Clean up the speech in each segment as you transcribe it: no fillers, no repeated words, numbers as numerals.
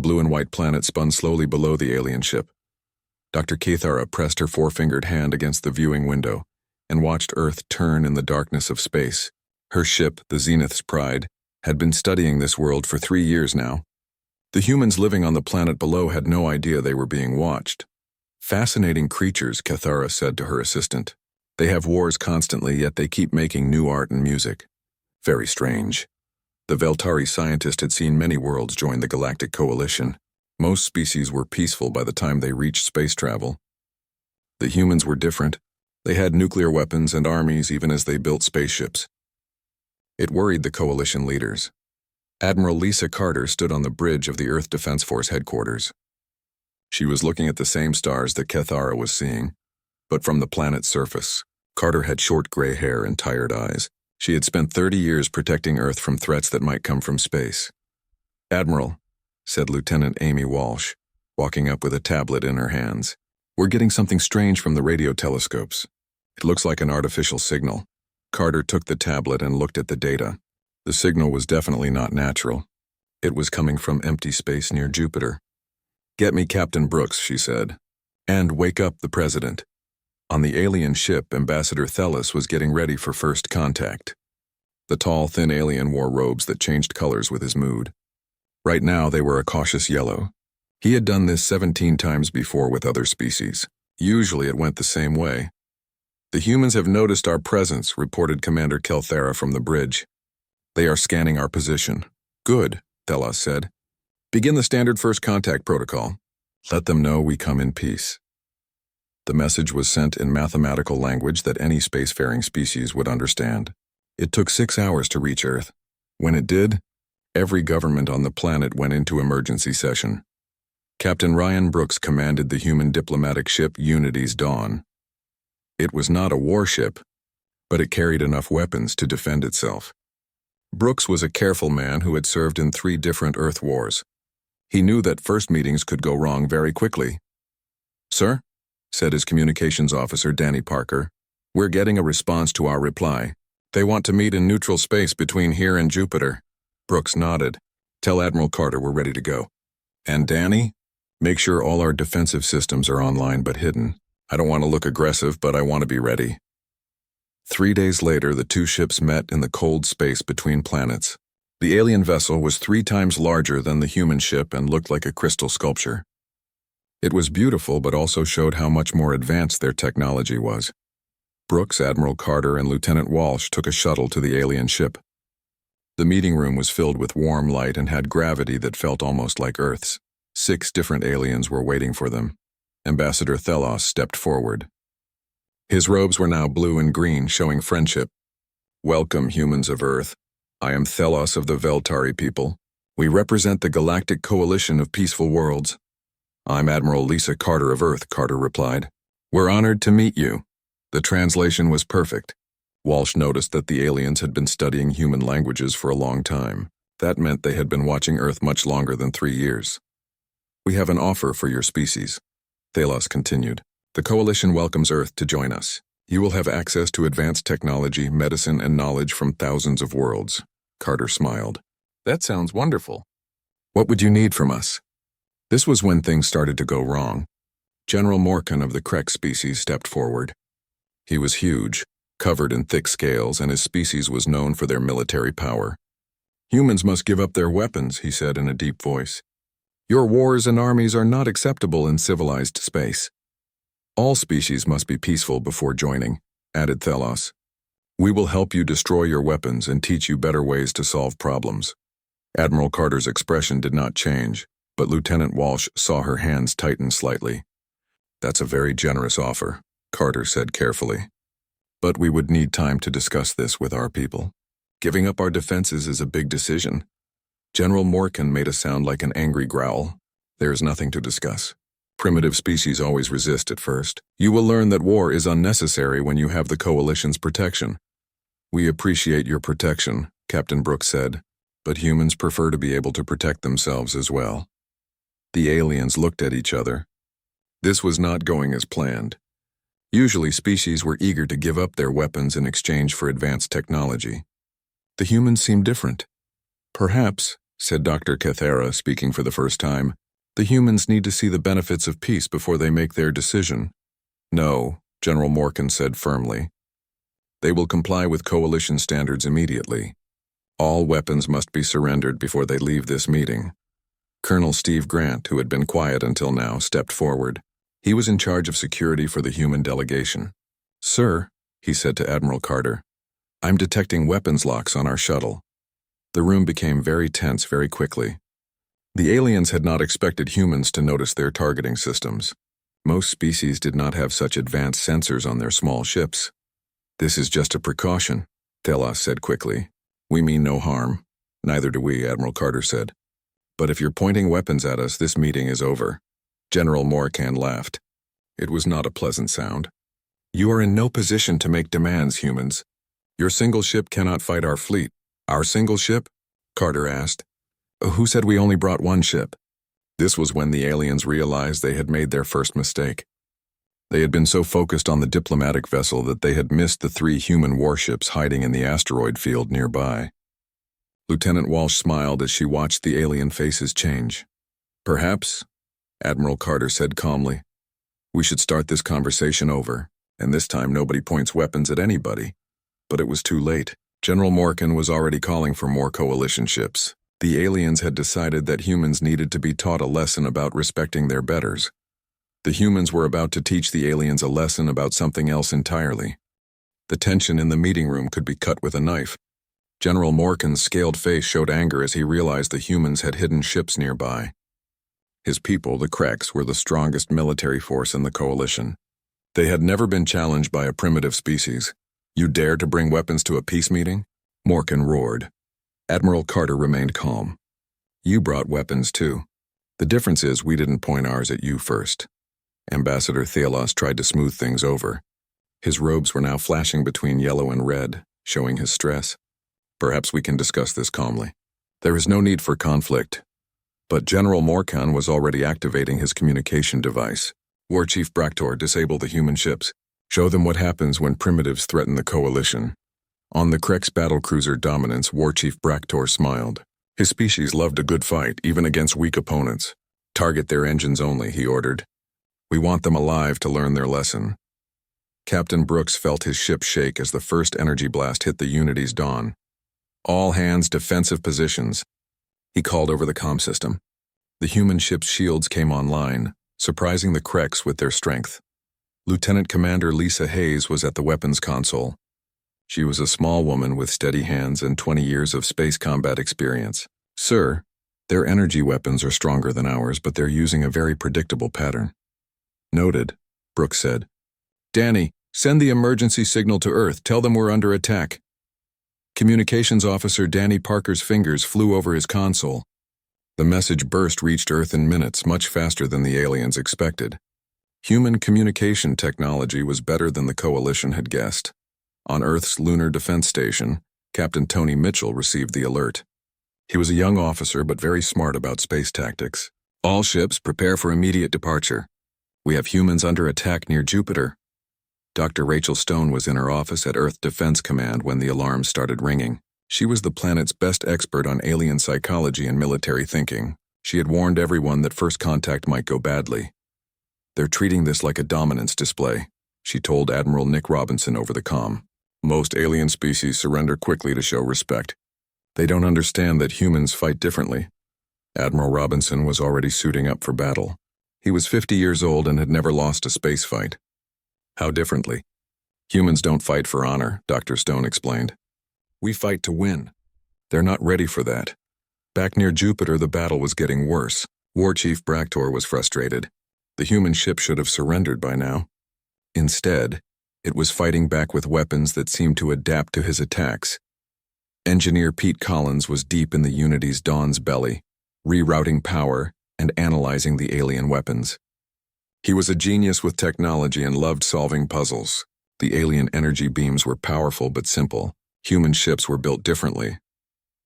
blue and white planet spun slowly below the alien ship. Dr. Cathara pressed her four-fingered hand against the viewing window and watched Earth turn in the darkness of space. Her ship, the Zenith's Pride, had been studying this world for 3 years now. The humans living on the planet below had no idea they were being watched. Fascinating creatures, Cathara said to her assistant. They have wars constantly, yet they keep making new art and music. Very strange. The Veltari scientist had seen many worlds join the Galactic Coalition. Most species were peaceful by the time they reached space travel. The humans were different. They had nuclear weapons and armies even as they built spaceships. It worried the Coalition leaders. Admiral Lisa Carter stood on the bridge of the Earth Defense Force headquarters. She was looking at the same stars that Cathara was seeing, but from the planet's surface. Carter had short gray hair and tired eyes. She had spent 30 years protecting Earth from threats that might come from space. "Admiral," said Lieutenant Amy Walsh, walking up with a tablet in her hands. "We're getting something strange from the radio telescopes. It looks like an artificial signal." Carter took the tablet and looked at the data. The signal was definitely not natural. It was coming from empty space near Jupiter. "Get me Captain Brooks," she said. "And wake up the President." On the alien ship, Ambassador Thelos was getting ready for first contact. The tall, thin alien wore robes that changed colors with his mood. Right now, they were a cautious yellow. He had done this 17 times before with other species. Usually it went the same way. "The humans have noticed our presence," reported Commander Kelthera from the bridge. "They are scanning our position." "Good," Thelos said. "Begin the standard first contact protocol. Let them know we come in peace." The message was sent in mathematical language that any spacefaring species would understand. It took 6 hours to reach Earth. When it did, every government on the planet went into emergency session. Captain Ryan Brooks commanded the human diplomatic ship Unity's Dawn. It was not a warship, but it carried enough weapons to defend itself. Brooks was a careful man who had served in 3 different Earth wars. He knew that first meetings could go wrong very quickly. "Sir," said his communications officer, Danny Parker, "we're getting a response to our reply. They want to meet in neutral space between here and Jupiter." Brooks nodded. "Tell Admiral Carter we're ready to go." "And Danny? Make sure all our defensive systems are online but hidden. I don't want to look aggressive, but I want to be ready." 3 days later, the 2 ships met in the cold space between planets. The alien vessel was 3 times larger than the human ship and looked like a crystal sculpture. It was beautiful, but also showed how much more advanced their technology was. Brooks, Admiral Carter, and Lieutenant Walsh took a shuttle to the alien ship. The meeting room was filled with warm light and had gravity that felt almost like Earth's. 6 different aliens were waiting for them. Ambassador Thelos stepped forward. His robes were now blue and green, showing friendship. "Welcome, humans of Earth. I am Thelos of the Veltari people. We represent the Galactic Coalition of Peaceful Worlds." "I'm Admiral Lisa Carter of Earth," Carter replied. "We're honored to meet you." The translation was perfect. Walsh noticed that the aliens had been studying human languages for a long time. That meant they had been watching Earth much longer than 3 years. "We have an offer for your species," Thelos continued. "The Coalition welcomes Earth to join us. You will have access to advanced technology, medicine, and knowledge from thousands of worlds." Carter smiled. "That sounds wonderful. What would you need from us?" This was when things started to go wrong. General Morkan of the Krek species stepped forward. He was huge, covered in thick scales, and his species was known for their military power. "Humans must give up their weapons," he said in a deep voice. "Your wars and armies are not acceptable in civilized space." "All species must be peaceful before joining," added Thelos. "We will help you destroy your weapons and teach you better ways to solve problems." Admiral Carter's expression did not change, but Lieutenant Walsh saw her hands tighten slightly. "That's a very generous offer," Carter said carefully. "But we would need time to discuss this with our people. Giving up our defenses is a big decision." General Morkan made a sound like an angry growl. "There is nothing to discuss. Primitive species always resist at first. You will learn that war is unnecessary when you have the Coalition's protection." "We appreciate your protection," Captain Brooks said, "but humans prefer to be able to protect themselves as well." The aliens looked at each other. This was not going as planned. Usually species were eager to give up their weapons in exchange for advanced technology. The humans seemed different. "Perhaps," said Dr. Cathera, speaking for the first time. "The humans need to see the benefits of peace before they make their decision." "No," General Morgan said firmly. "They will comply with coalition standards immediately. All weapons must be surrendered before they leave this meeting." Colonel Steve Grant, who had been quiet until now, stepped forward. He was in charge of security for the human delegation. "Sir," he said to Admiral Carter, "I'm detecting weapons locks on our shuttle." The room became very tense very quickly. The aliens had not expected humans to notice their targeting systems. Most species did not have such advanced sensors on their small ships. "This is just a precaution," Thelos said quickly. "We mean no harm." "Neither do we," Admiral Carter said. "But if you're pointing weapons at us, this meeting is over." General Morgan laughed. It was not a pleasant sound. "You are in no position to make demands, humans. Your single ship cannot fight our fleet." "Our single ship?" Carter asked. "Who said we only brought one ship?" This was when the aliens realized they had made their first mistake. They had been so focused on the diplomatic vessel that they had missed the 3 human warships hiding in the asteroid field nearby. Lieutenant Walsh smiled as she watched the alien faces change. "Perhaps," Admiral Carter said calmly, "we should start this conversation over, and this time nobody points weapons at anybody." But it was too late. General Morgan was already calling for more coalition ships. The aliens had decided that humans needed to be taught a lesson about respecting their betters. The humans were about to teach the aliens a lesson about something else entirely. The tension in the meeting room could be cut with a knife. General Morgan's scaled face showed anger as he realized the humans had hidden ships nearby. His people, the Kreks, were the strongest military force in the coalition. They had never been challenged by a primitive species. "You dare to bring weapons to a peace meeting?" Morgan roared. Admiral Carter remained calm. "You brought weapons too. The difference is we didn't point ours at you first." Ambassador Thelos tried to smooth things over. His robes were now flashing between yellow and red, showing his stress. "Perhaps we can discuss this calmly. There is no need for conflict." But General Morgan was already activating his communication device. "War Chief Bractor, disable the human ships. Show them what happens when primitives threaten the coalition." On the Krek's battlecruiser Dominance, War Chief Bractor smiled. His species loved a good fight, even against weak opponents. "Target their engines only," he ordered. "We want them alive to learn their lesson." Captain Brooks felt his ship shake as the first energy blast hit the Unity's dawn. "All hands defensive positions." He called over the comm system. The human ship's shields came online, surprising the Kreks with their strength. Lieutenant Commander Lisa Hayes was at the weapons console. She was a small woman with steady hands and 20 years of space combat experience. "Sir, their energy weapons are stronger than ours, but they're using a very predictable pattern." "Noted," Brooks said. "Danny, send the emergency signal to Earth. Tell them we're under attack." Communications Officer Danny Parker's fingers flew over his console. The message burst reached Earth in minutes, much faster than the aliens expected. Human communication technology was better than the Coalition had guessed. On Earth's Lunar Defense Station, Captain Tony Mitchell received the alert. He was a young officer but very smart about space tactics. "All ships, prepare for immediate departure. We have humans under attack near Jupiter." Dr. Rachel Stone was in her office at Earth Defense Command when the alarms started ringing. She was the planet's best expert on alien psychology and military thinking. She had warned everyone that first contact might go badly. "They're treating this like a dominance display," she told Admiral Nick Robinson over the comm. "Most alien species surrender quickly to show respect. They don't understand that humans fight differently." Admiral Robinson was already suiting up for battle. He was 50 years old and had never lost a space fight. "How differently?" "Humans don't fight for honor," Dr. Stone explained. "We fight to win. They're not ready for that." Back near Jupiter, the battle was getting worse. War Chief Bractor was frustrated. The human ship should have surrendered by now. Instead, it was fighting back with weapons that seemed to adapt to his attacks. Engineer Pete Collins was deep in the Unity's Dawn's belly, rerouting power and analyzing the alien weapons. He was a genius with technology and loved solving puzzles. The alien energy beams were powerful but simple. Human ships were built differently.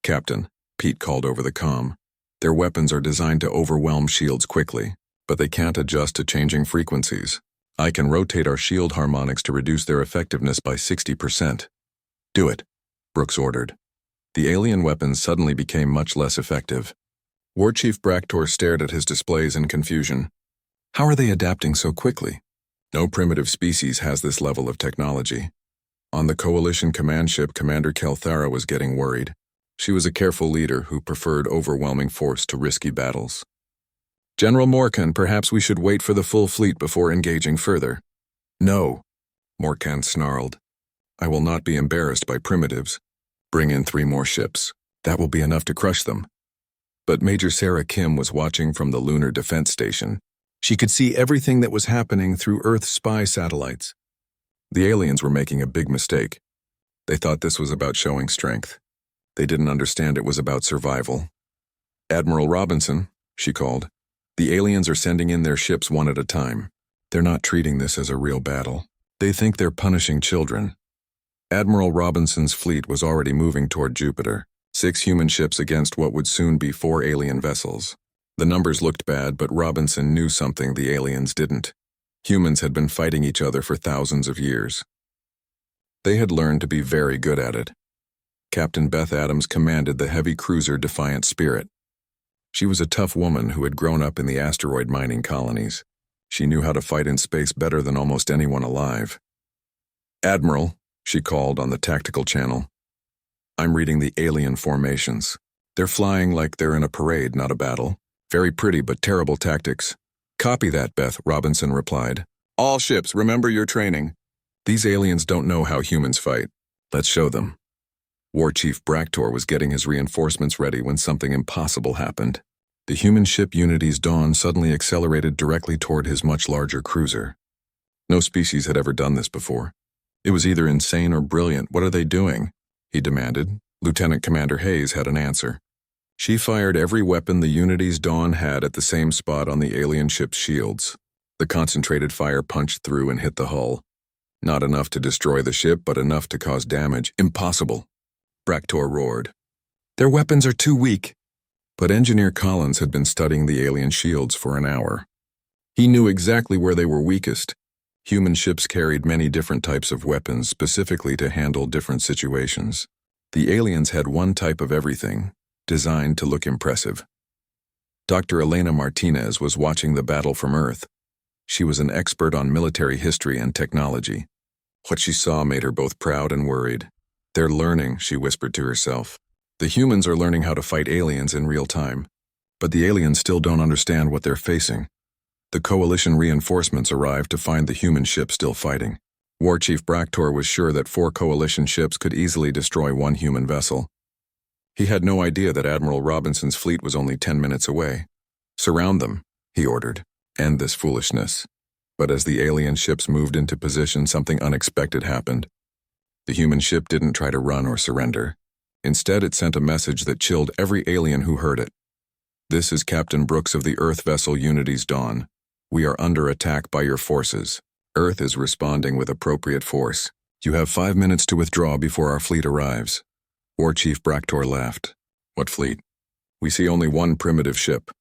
"Captain," Pete called over the comm, "their weapons are designed to overwhelm shields quickly, but they can't adjust to changing frequencies. I can rotate our shield harmonics to reduce their effectiveness by 60%. "Do it," Brooks ordered. The alien weapons suddenly became much less effective. War Chief Bractor stared at his displays in confusion. How are they adapting so quickly? No primitive species has this level of technology. On the Coalition command ship, Commander Kelthara was getting worried. She was a careful leader who preferred overwhelming force to risky battles. General Morkan, perhaps we should wait for the full fleet before engaging further. No, Morkan snarled. I will not be embarrassed by primitives. Bring in 3 more ships. That will be enough to crush them. But Major Sarah Kim was watching from the Lunar Defense Station. She could see everything that was happening through Earth's spy satellites. The aliens were making a big mistake. They thought this was about showing strength. They didn't understand it was about survival. Admiral Robinson, she called. The aliens are sending in their ships one at a time. They're not treating this as a real battle. They think they're punishing children. Admiral Robinson's fleet was already moving toward Jupiter. 6 human ships against what would soon be 4 alien vessels. The numbers looked bad, but Robinson knew something the aliens didn't. Humans had been fighting each other for thousands of years. They had learned to be very good at it. Captain Beth Adams commanded the heavy cruiser Defiant Spirit. She was a tough woman who had grown up in the asteroid mining colonies. She knew how to fight in space better than almost anyone alive. Admiral, she called on the tactical channel. I'm reading the alien formations. They're flying like they're in a parade, not a battle. Very pretty, but terrible tactics. Copy that, Beth, Robinson replied. All ships, remember your training. These aliens don't know how humans fight. Let's show them. War Chief Bractor was getting his reinforcements ready when something impossible happened. The human ship Unity's Dawn suddenly accelerated directly toward his much larger cruiser. No species had ever done this before. It was either insane or brilliant. What are they doing? He demanded. Lieutenant Commander Hayes had an answer. She fired every weapon the Unity's Dawn had at the same spot on the alien ship's shields. The concentrated fire punched through and hit the hull. Not enough to destroy the ship, but enough to cause damage. Impossible, Bractor roared. Their weapons are too weak. But Engineer Collins had been studying the alien shields for an hour. He knew exactly where they were weakest. Human ships carried many different types of weapons specifically to handle different situations. The aliens had one type of everything, designed to look impressive. Dr. Elena Martinez was watching the battle from Earth. She was an expert on military history and technology. What she saw made her both proud and worried. They're learning, she whispered to herself. The humans are learning how to fight aliens in real time. But the aliens still don't understand what they're facing. The Coalition reinforcements arrived to find the human ship still fighting. War Chief Bractor was sure that 4 Coalition ships could easily destroy 1 human vessel. He had no idea that Admiral Robinson's fleet was only 10 minutes away. Surround them, he ordered. End this foolishness. But as the alien ships moved into position, something unexpected happened. The human ship didn't try to run or surrender. Instead, it sent a message that chilled every alien who heard it. This is Captain Brooks of the Earth vessel Unity's Dawn. We are under attack by your forces. Earth is responding with appropriate force. You have 5 minutes to withdraw before our fleet arrives. War Chief Bractor laughed. What fleet? We see only 1 primitive ship.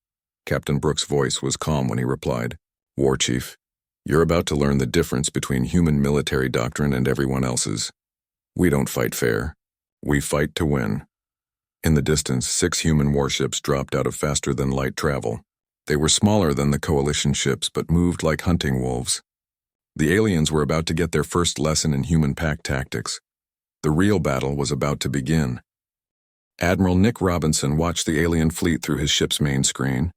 Captain Brooks' voice was calm when he replied. War Chief, you're about to learn the difference between human military doctrine and everyone else's. We don't fight fair. We fight to win. In the distance, 6 human warships dropped out of faster-than-light travel. They were smaller than the Coalition ships, but moved like hunting wolves. The aliens were about to get their first lesson in human pack tactics. The real battle was about to begin. Admiral Nick Robinson watched the alien fleet through his ship's main screen.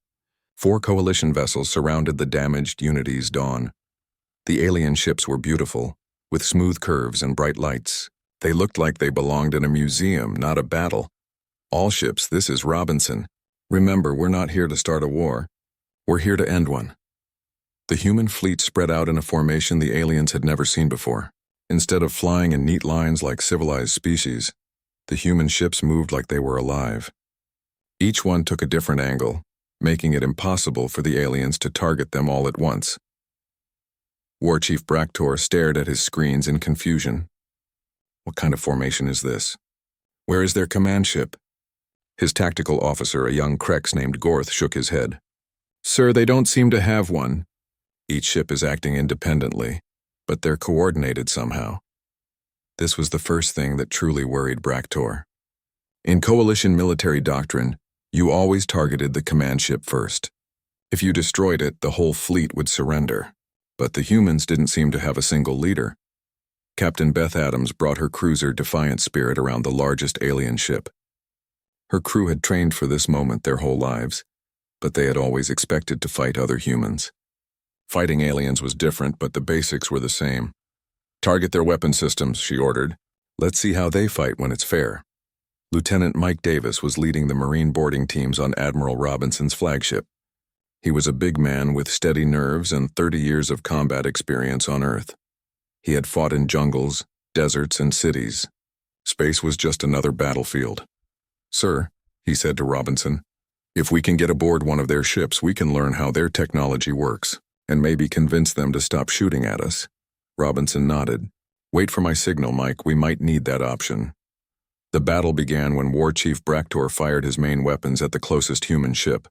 4 Coalition vessels surrounded the damaged Unity's Dawn. The alien ships were beautiful, with smooth curves and bright lights. They looked like they belonged in a museum, not a battle. All ships, this is Robinson. Remember, we're not here to start a war. We're here to end one. The human fleet spread out in a formation the aliens had never seen before. Instead of flying in neat lines like civilized species, the human ships moved like they were alive. Each one took a different angle, making it impossible for the aliens to target them all at once. War Chief Bractor stared at his screens in confusion. What kind of formation is this? Where is their command ship? His tactical officer, a young Krex named Gorth, shook his head. Sir, they don't seem to have one. Each ship is acting independently, but they're coordinated somehow. This was the first thing that truly worried Bractor. In coalition military doctrine, you always targeted the command ship first. If you destroyed it, the whole fleet would surrender. But the humans didn't seem to have a single leader. Captain Beth Adams brought her cruiser Defiant Spirit around the largest alien ship. Her crew had trained for this moment their whole lives, but they had always expected to fight other humans. Fighting aliens was different, but the basics were the same. Target their weapon systems, she ordered. Let's see how they fight when it's fair. Lieutenant Mike Davis was leading the Marine boarding teams on Admiral Robinson's flagship. He was a big man with steady nerves and 30 years of combat experience on Earth. He had fought in jungles, deserts, and cities. Space was just another battlefield. "Sir," he said to Robinson, "if we can get aboard one of their ships, we can learn how their technology works, and maybe convince them to stop shooting at us." Robinson nodded. "Wait for my signal, Mike. We might need that option." The battle began when War Chief Bractor fired his main weapons at the closest human ship.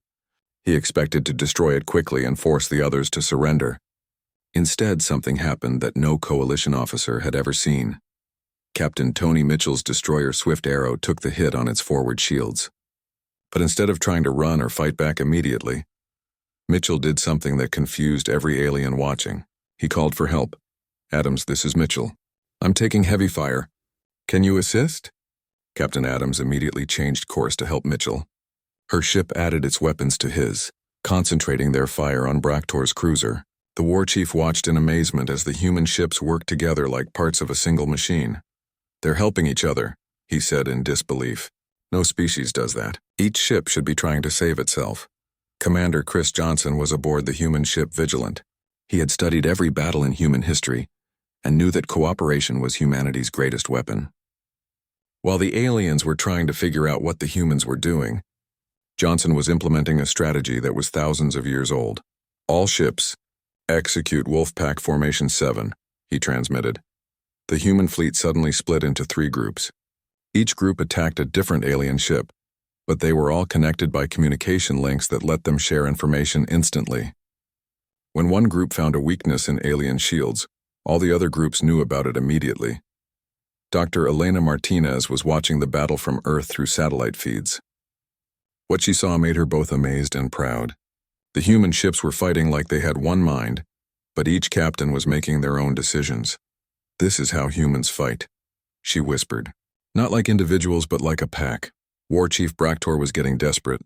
He expected to destroy it quickly and force the others to surrender. Instead, something happened that no coalition officer had ever seen. Captain Tony Mitchell's destroyer Swift Arrow took the hit on its forward shields. But instead of trying to run or fight back immediately, Mitchell did something that confused every alien watching. He called for help. "Adams, this is Mitchell. I'm taking heavy fire. Can you assist?" Captain Adams immediately changed course to help Mitchell. Her ship added its weapons to his, concentrating their fire on Bractor's cruiser. The war chief watched in amazement as the human ships worked together like parts of a single machine. "They're helping each other," he said in disbelief. "No species does that. Each ship should be trying to save itself." Commander Chris Johnson was aboard the human ship Vigilant. He had studied every battle in human history and knew that cooperation was humanity's greatest weapon. While the aliens were trying to figure out what the humans were doing, Johnson was implementing a strategy that was thousands of years old. "All ships, execute Wolfpack Formation 7, he transmitted. The human fleet suddenly split into 3 groups. Each group attacked a different alien ship, but they were all connected by communication links that let them share information instantly. When one group found a weakness in alien shields, all the other groups knew about it immediately. Dr. Elena Martinez was watching the battle from Earth through satellite feeds. What she saw made her both amazed and proud. The human ships were fighting like they had one mind, but each captain was making their own decisions. "This is how humans fight," she whispered. "Not like individuals, but like a pack." War Chief Bractor was getting desperate.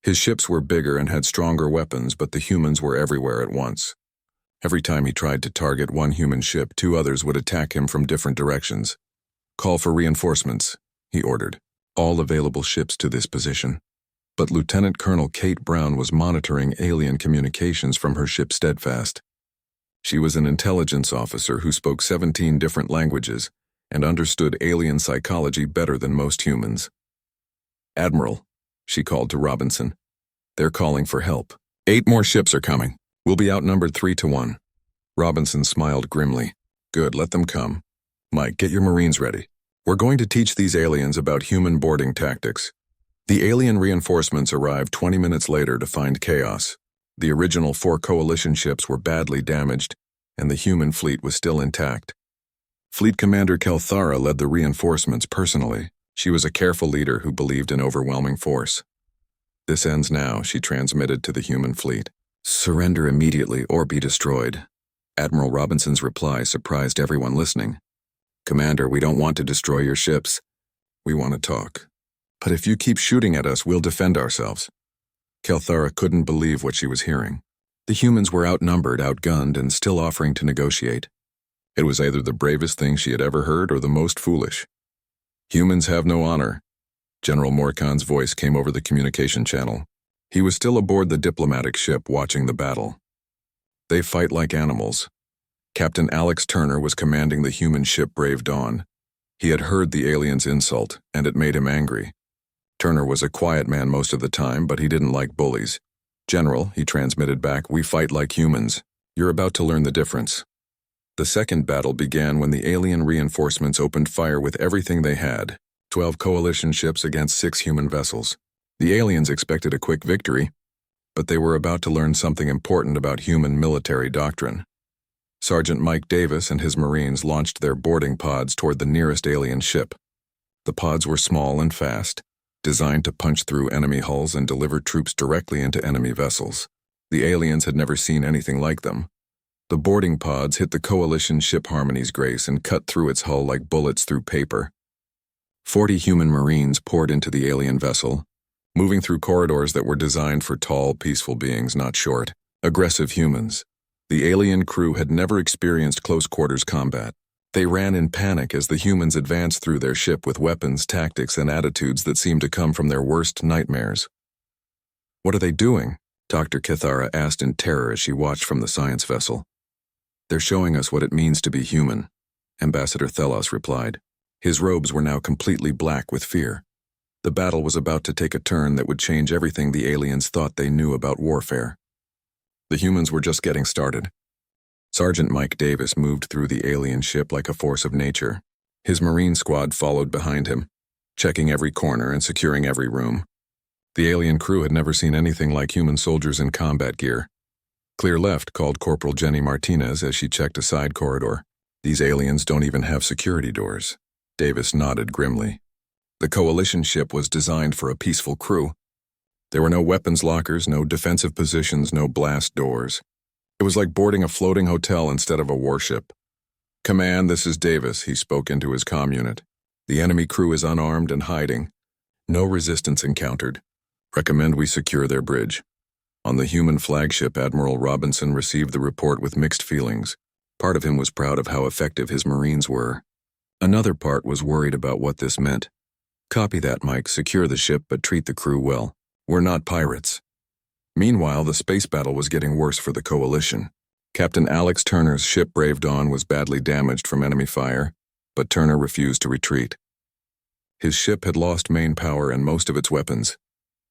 His ships were bigger and had stronger weapons, but the humans were everywhere at once. Every time he tried to target one human ship, 2 others would attack him from different directions. "Call for reinforcements," he ordered. "All available ships to this position." But Lieutenant Colonel Kate Brown was monitoring alien communications from her ship Steadfast. She was an intelligence officer who spoke 17 different languages and understood alien psychology better than most humans. "Admiral," she called to Robinson. "They're calling for help. 8 more ships are coming. We'll be outnumbered 3-1. Robinson smiled grimly. "Good, let them come. Mike, get your Marines ready. We're going to teach these aliens about human boarding tactics." The alien reinforcements arrived 20 minutes later to find chaos. The original 4 coalition ships were badly damaged, and the human fleet was still intact. Fleet Commander Kelthara led the reinforcements personally. She was a careful leader who believed in overwhelming force. "This ends now," she transmitted to the human fleet. "Surrender immediately or be destroyed." Admiral Robinson's reply surprised everyone listening. "Commander, we don't want to destroy your ships. We want to talk. But if you keep shooting at us, we'll defend ourselves." Kelthara couldn't believe what she was hearing. The humans were outnumbered, outgunned, and still offering to negotiate. It was either the bravest thing she had ever heard or the most foolish. "Humans have no honor." General Morkan's voice came over the communication channel. He was still aboard the diplomatic ship watching the battle. "They fight like animals." Captain Alex Turner was commanding the human ship Brave Dawn. He had heard the aliens' insult, and it made him angry. Turner was a quiet man most of the time, but he didn't like bullies. "General," he transmitted back, "we fight like humans. You're about to learn the difference." The second battle began when the alien reinforcements opened fire with everything they had, 12 coalition ships against 6 human vessels. The aliens expected a quick victory, but they were about to learn something important about human military doctrine. Sergeant Mike Davis and his Marines launched their boarding pods toward the nearest alien ship. The pods were small and fast, designed to punch through enemy hulls and deliver troops directly into enemy vessels. The aliens had never seen anything like them. The boarding pods hit the coalition ship Harmony's Grace and cut through its hull like bullets through paper. 40 human Marines poured into the alien vessel, moving through corridors that were designed for tall, peaceful beings, not short, aggressive humans. The alien crew had never experienced close-quarters combat. They ran in panic as the humans advanced through their ship with weapons, tactics, and attitudes that seemed to come from their worst nightmares. "What are they doing?" Dr. Kithara asked in terror as she watched from the science vessel. "They're showing us what it means to be human," Ambassador Thelos replied. His robes were now completely black with fear. The battle was about to take a turn that would change everything the aliens thought they knew about warfare. The humans were just getting started. Sergeant Mike Davis moved through the alien ship like a force of nature. His Marine squad followed behind him, checking every corner and securing every room. The alien crew had never seen anything like human soldiers in combat gear. "Clear left," called Corporal Jenny Martinez as she checked a side corridor. "These aliens don't even have security doors." Davis nodded grimly. The coalition ship was designed for a peaceful crew. There were no weapons lockers, no defensive positions, no blast doors. It was like boarding a floating hotel instead of a warship. "Command, this is Davis," he spoke into his comm unit. "The enemy crew is unarmed and hiding. No resistance encountered. Recommend we secure their bridge." On the human flagship, Admiral Robinson received the report with mixed feelings. Part of him was proud of how effective his Marines were. Another part was worried about what this meant. "Copy that, Mike. Secure the ship, but treat the crew well. We're not pirates." Meanwhile, the space battle was getting worse for the coalition. Captain Alex Turner's ship Brave Dawn was badly damaged from enemy fire, but Turner refused to retreat. His ship had lost main power and most of its weapons.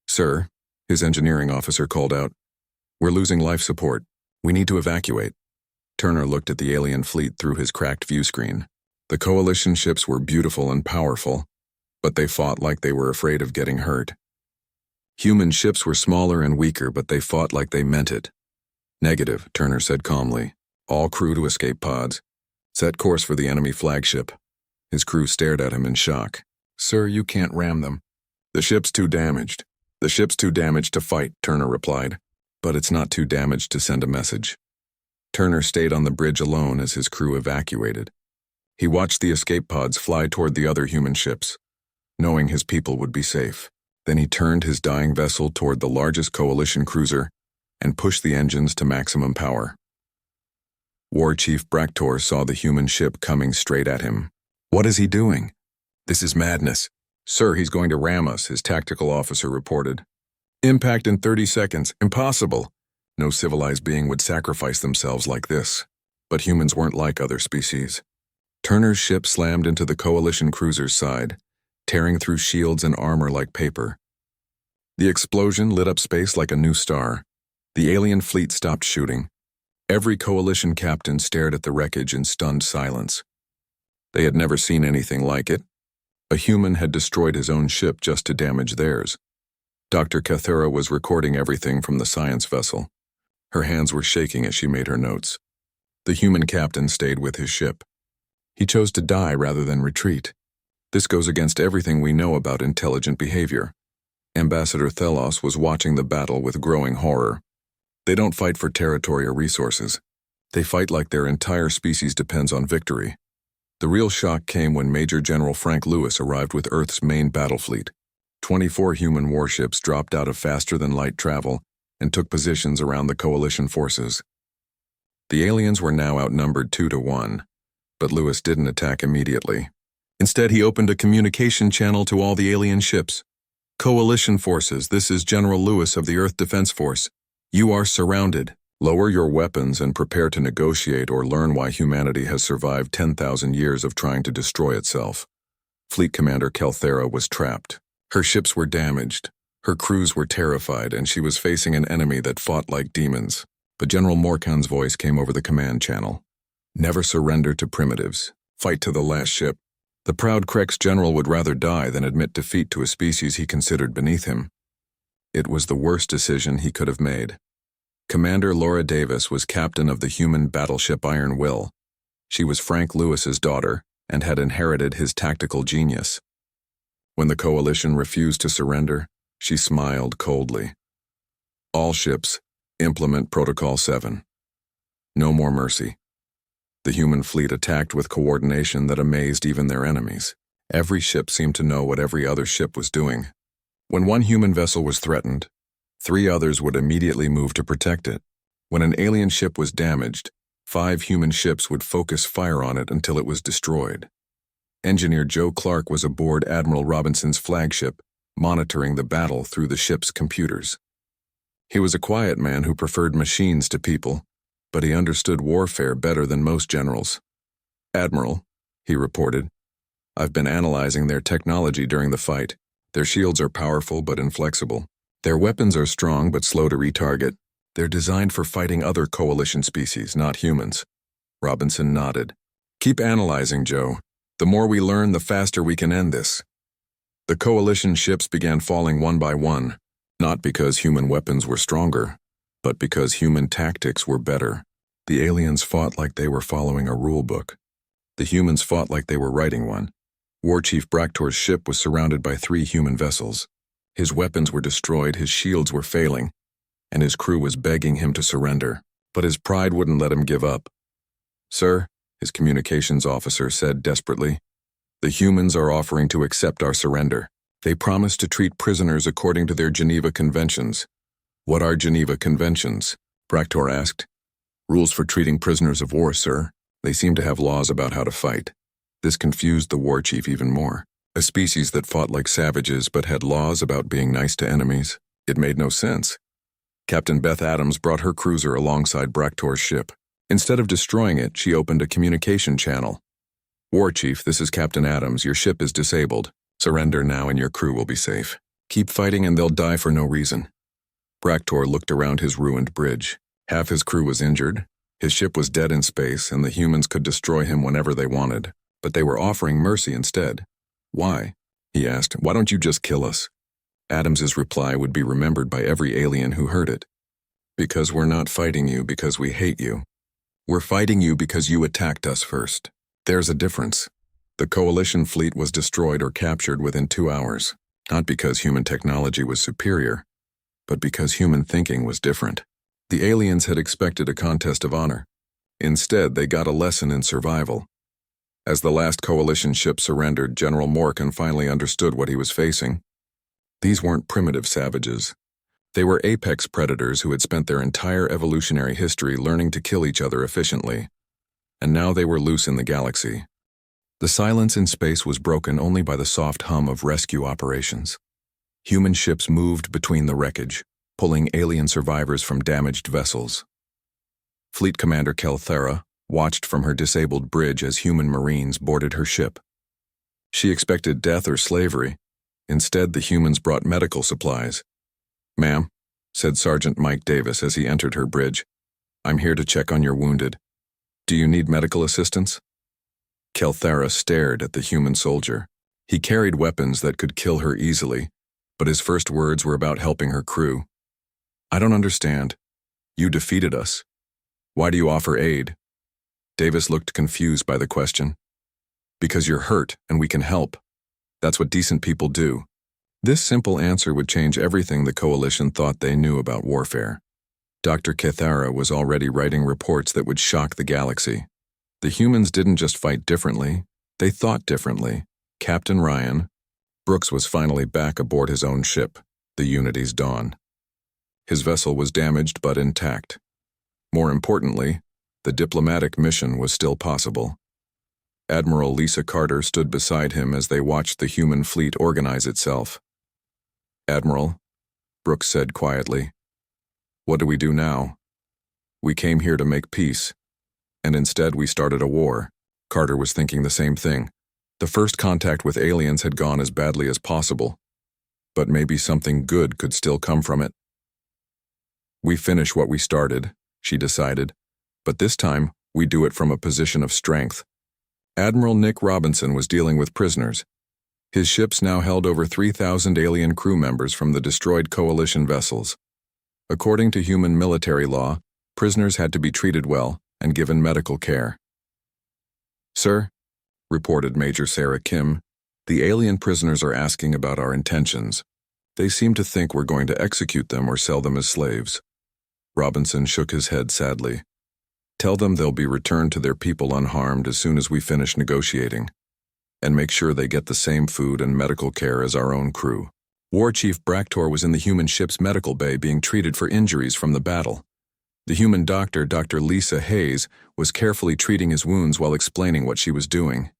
"Sir," his engineering officer called out, "we're losing life support. We need to evacuate." Turner looked at the alien fleet through his cracked view screen. The coalition ships were beautiful and powerful, but they fought like they were afraid of getting hurt. Human ships were smaller and weaker, but they fought like they meant it. "Negative," Turner said calmly. "All crew to escape pods. Set course for the enemy flagship." His crew stared at him in shock. "Sir, you can't ram them." "The ship's too damaged. The ship's too damaged to fight," Turner replied. "But it's not too damaged to send a message." Turner stayed on the bridge alone as his crew evacuated. He watched the escape pods fly toward the other human ships, knowing his people would be safe. Then he turned his dying vessel toward the largest coalition cruiser and pushed the engines to maximum power. War Chief Bractor saw the human ship coming straight at him. "What is he doing?" "This is madness." "Sir, he's going to ram us," his tactical officer reported. "Impact in 30 seconds. Impossible." No civilized being would sacrifice themselves like this. But humans weren't like other species. Turner's ship slammed into the coalition cruiser's side, tearing through shields and armor like paper. The explosion lit up space like a new star. The alien fleet stopped shooting. Every coalition captain stared at the wreckage in stunned silence. They had never seen anything like it. A human had destroyed his own ship just to damage theirs. Dr. Kathura was recording everything from the science vessel. Her hands were shaking as she made her notes. The human captain stayed with his ship. He chose to die rather than retreat. This goes against everything we know about intelligent behavior. Ambassador Thelos was watching the battle with growing horror. They don't fight for territory or resources. They fight like their entire species depends on victory. The real shock came when Major General Frank Lewis arrived with Earth's main battle fleet. 24 human warships dropped out of faster-than-light travel and took positions around the coalition forces. The aliens were now outnumbered 2-1, but Lewis didn't attack immediately. Instead, he opened a communication channel to all the alien ships. "Coalition forces, this is General Lewis of the Earth Defense Force. You are surrounded. Lower your weapons and prepare to negotiate or learn why humanity has survived 10,000 years of trying to destroy itself." Fleet Commander Kelthera was trapped. Her ships were damaged. Her crews were terrified, and she was facing an enemy that fought like demons. But General Morkan's voice came over the command channel. "Never surrender to primitives. Fight to the last ship." The proud Krex general would rather die than admit defeat to a species he considered beneath him. It was the worst decision he could have made. Commander Laura Davis was captain of the human battleship Iron Will. She was Frank Lewis's daughter and had inherited his tactical genius. When the coalition refused to surrender, she smiled coldly. All ships, implement Protocol 7. No more mercy. The human fleet attacked with coordination that amazed even their enemies. Every ship seemed to know what every other ship was doing. When one human vessel was threatened, 3 others would immediately move to protect it. When an alien ship was damaged, 5 human ships would focus fire on it until it was destroyed. Engineer Joe Clark was aboard Admiral Robinson's flagship, monitoring the battle through the ship's computers. He was a quiet man who preferred machines to people, but he understood warfare better than most generals. "Admiral," he reported, "I've been analyzing their technology during the fight. Their shields are powerful but inflexible. Their weapons are strong but slow to retarget. They're designed for fighting other coalition species, not humans." Robinson nodded. "Keep analyzing, Joe. The more we learn, the faster we can end this." The coalition ships began falling one by one, not because human weapons were stronger, but because human tactics were better. The aliens fought like they were following a rule book. The humans fought like they were writing one. War Chief Braktor's ship was surrounded by 3 human vessels. His weapons were destroyed, his shields were failing, and his crew was begging him to surrender. But his pride wouldn't let him give up. "Sir," his communications officer said desperately, "the humans are offering to accept our surrender. They promise to treat prisoners according to their Geneva Conventions." "What are Geneva Conventions?" Braktor asked. "Rules for treating prisoners of war, sir. They seem to have laws about how to fight." This confused the war chief even more. A species that fought like savages but had laws about being nice to enemies. It made no sense. Captain Beth Adams brought her cruiser alongside Braktor's ship. Instead of destroying it, she opened a communication channel. "War Chief, this is Captain Adams. Your ship is disabled. Surrender now and your crew will be safe. Keep fighting and they'll die for no reason." Braktor looked around his ruined bridge. Half his crew was injured. His ship was dead in space, and the humans could destroy him whenever they wanted. But they were offering mercy instead. "Why?" he asked. "Why don't you just kill us?" Adams's reply would be remembered by every alien who heard it. "Because we're not fighting you because we hate you. We're fighting you because you attacked us first. There's a difference." The coalition fleet was destroyed or captured within 2 hours, not because human technology was superior, but because human thinking was different. The aliens had expected a contest of honor. Instead, they got a lesson in survival. As the last coalition ship surrendered, General Morgan finally understood what he was facing. These weren't primitive savages. They were apex predators who had spent their entire evolutionary history learning to kill each other efficiently. And now they were loose in the galaxy. The silence in space was broken only by the soft hum of rescue operations. Human ships moved between the wreckage, pulling alien survivors from damaged vessels. Fleet Commander Kelthera watched from her disabled bridge as human marines boarded her ship. She expected death or slavery. Instead, the humans brought medical supplies. "Ma'am," said Sergeant Mike Davis as he entered her bridge, "I'm here to check on your wounded. Do you need medical assistance?" Kelthera stared at the human soldier. He carried weapons that could kill her easily, but his first words were about helping her crew. "I don't understand. You defeated us. Why do you offer aid?" Davis looked confused by the question. "Because you're hurt and we can help. That's what decent people do." This simple answer would change everything the coalition thought they knew about warfare. Dr. Kelthera was already writing reports that would shock the galaxy. The humans didn't just fight differently, they thought differently. Captain Ryan Brooks was finally back aboard his own ship, the Unity's Dawn. His vessel was damaged but intact. More importantly, the diplomatic mission was still possible. Admiral Lisa Carter stood beside him as they watched the human fleet organize itself. "Admiral," Brooks said quietly, "what do we do now? We came here to make peace, and instead we started a war." Carter was thinking the same thing. The first contact with aliens had gone as badly as possible, but maybe something good could still come from it. "We finish what we started," she decided, "but this time we do it from a position of strength." Admiral Nick Robinson was dealing with prisoners. His ships now held over 3,000 alien crew members from the destroyed coalition vessels. According to human military law, prisoners had to be treated well and given medical care. "Sir," reported Major Sarah Kim, The alien prisoners are asking about our intentions. They seem to think we're going to execute them or sell them as slaves. Robinson shook his head sadly. Tell them they'll be returned to their people unharmed as soon as we finish negotiating. And make sure they get the same food and medical care as our own crew. War Chief Bractor was in the human ship's medical bay being treated for injuries from the battle. The human doctor, Dr. Lisa Hayes, was carefully treating his wounds while explaining what she was doing.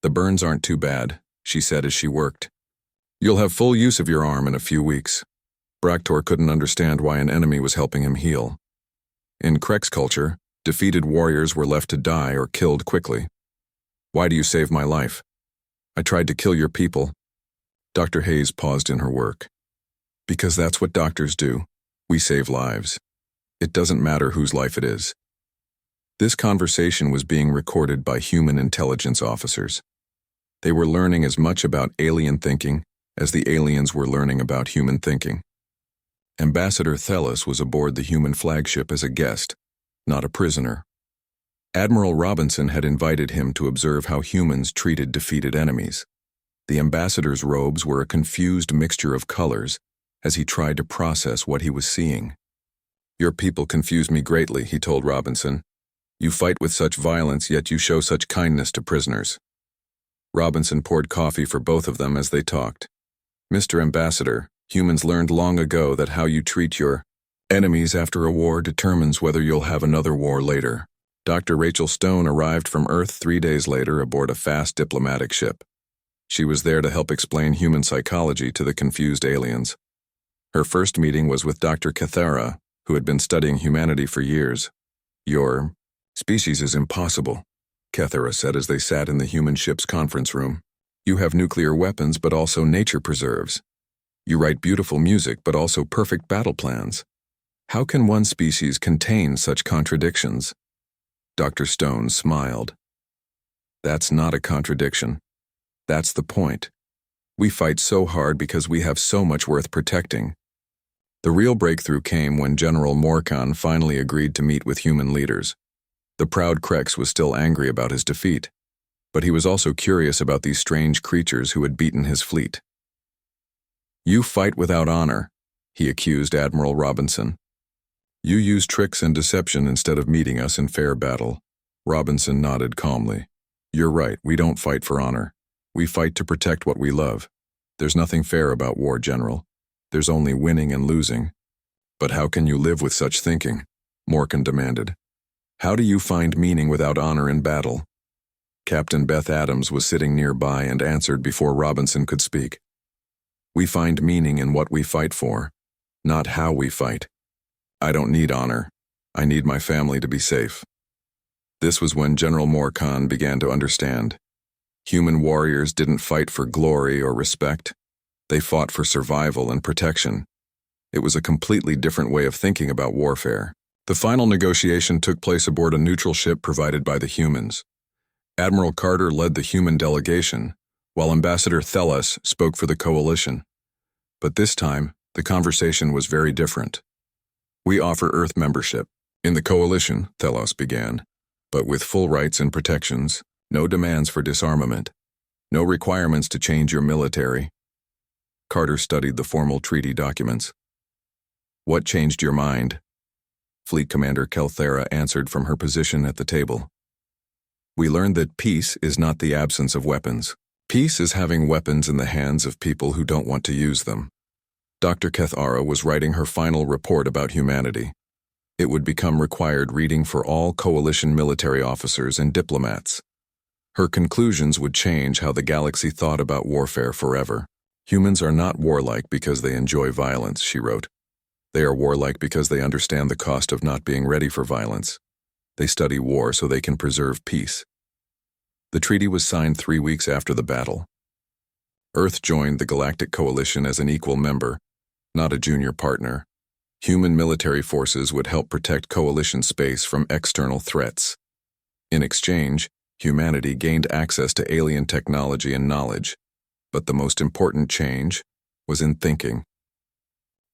The burns aren't too bad, she said as she worked. You'll have full use of your arm in a few weeks. Bractor couldn't understand why an enemy was helping him heal. In Krek's culture, defeated warriors were left to die or killed quickly. Why do you save my life? I tried to kill your people. Dr. Hayes paused in her work. Because that's what doctors do. We save lives. It doesn't matter whose life it is. This conversation was being recorded by human intelligence officers. They were learning as much about alien thinking as the aliens were learning about human thinking. Ambassador Thelos was aboard the human flagship as a guest, not a prisoner. Admiral Robinson had invited him to observe how humans treated defeated enemies. The ambassador's robes were a confused mixture of colors as he tried to process what he was seeing. Your people confuse me greatly, he told Robinson. You fight with such violence, yet you show such kindness to prisoners. Robinson poured coffee for both of them as they talked. Mr. Ambassador, humans learned long ago that how you treat your enemies after a war determines whether you'll have another war later. Dr. Rachel Stone arrived from Earth 3 days later aboard a fast diplomatic ship. She was there to help explain human psychology to the confused aliens. Her first meeting was with Dr. Cathara, who had been studying humanity for years. Your species is impossible, Cathara said as they sat in the human ship's conference room. You have nuclear weapons but also nature preserves. You write beautiful music but also perfect battle plans. How can one species contain such contradictions? Dr. Stone smiled. That's not a contradiction. That's the point. We fight so hard because we have so much worth protecting. The real breakthrough came when General Morkan finally agreed to meet with human leaders. The proud Krex was still angry about his defeat, but he was also curious about these strange creatures who had beaten his fleet. You fight without honor, he accused Admiral Robinson. You use tricks and deception instead of meeting us in fair battle. Robinson nodded calmly. You're right, we don't fight for honor. We fight to protect what we love. There's nothing fair about war, General. There's only winning and losing. But how can you live with such thinking? Morkan demanded. How do you find meaning without honor in battle? Captain Beth Adams was sitting nearby and answered before Robinson could speak. We find meaning in what we fight for, not how we fight. I don't need honor. I need my family to be safe. This was when General Morkan began to understand. Human warriors didn't fight for glory or respect. They fought for survival and protection. It was a completely different way of thinking about warfare. The final negotiation took place aboard a neutral ship provided by the humans. Admiral Carter led the human delegation, while Ambassador Thelos spoke for the coalition. But this time, the conversation was very different. We offer Earth membership. In the coalition, Thelos began, but with full rights and protections, no demands for disarmament, no requirements to change your military. Carter studied the formal treaty documents. What changed your mind? Fleet Commander Kelthera answered from her position at the table. We learned that peace is not the absence of weapons. Peace is having weapons in the hands of people who don't want to use them. Dr. Cathara was writing her final report about humanity. It would become required reading for all coalition military officers and diplomats. Her conclusions would change how the galaxy thought about warfare forever. Humans are not warlike because they enjoy violence, she wrote. They are warlike because they understand the cost of not being ready for violence. They study war so they can preserve peace. The treaty was signed 3 weeks after the battle. Earth joined the Galactic Coalition as an equal member, not a junior partner. Human military forces would help protect coalition space from external threats. In exchange, humanity gained access to alien technology and knowledge, but the most important change was in thinking.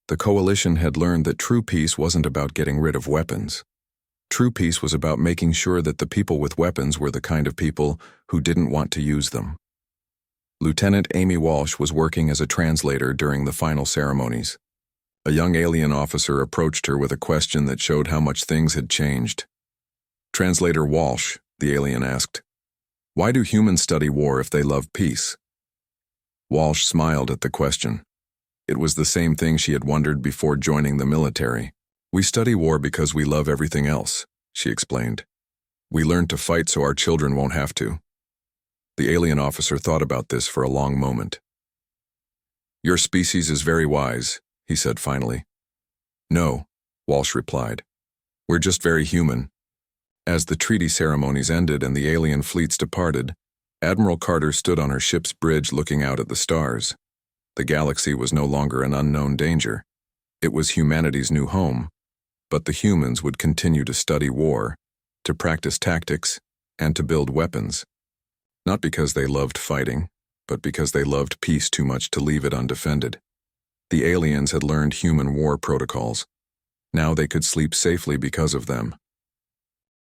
The coalition had learned that true peace wasn't about getting rid of weapons. True peace was about making sure that the people with weapons were the kind of people who didn't want to use them. Lieutenant Amy Walsh was working as a translator during the final ceremonies. A young alien officer approached her with a question that showed how much things had changed. "Translator Walsh," the alien asked, "why do humans study war if they love peace?" Walsh smiled at the question. It was the same thing she had wondered before joining the military. "We study war because we love everything else," she explained. "We learn to fight so our children won't have to." The alien officer thought about this for a long moment. "Your species is very wise," he said finally. "No," Walsh replied. "We're just very human." As the treaty ceremonies ended and the alien fleets departed, Admiral Carter stood on her ship's bridge looking out at the stars. The galaxy was no longer an unknown danger. It was humanity's new home, but the humans would continue to study war, to practice tactics, and to build weapons. Not because they loved fighting, but because they loved peace too much to leave it undefended. The aliens had learned human war protocols. Now they could sleep safely because of them.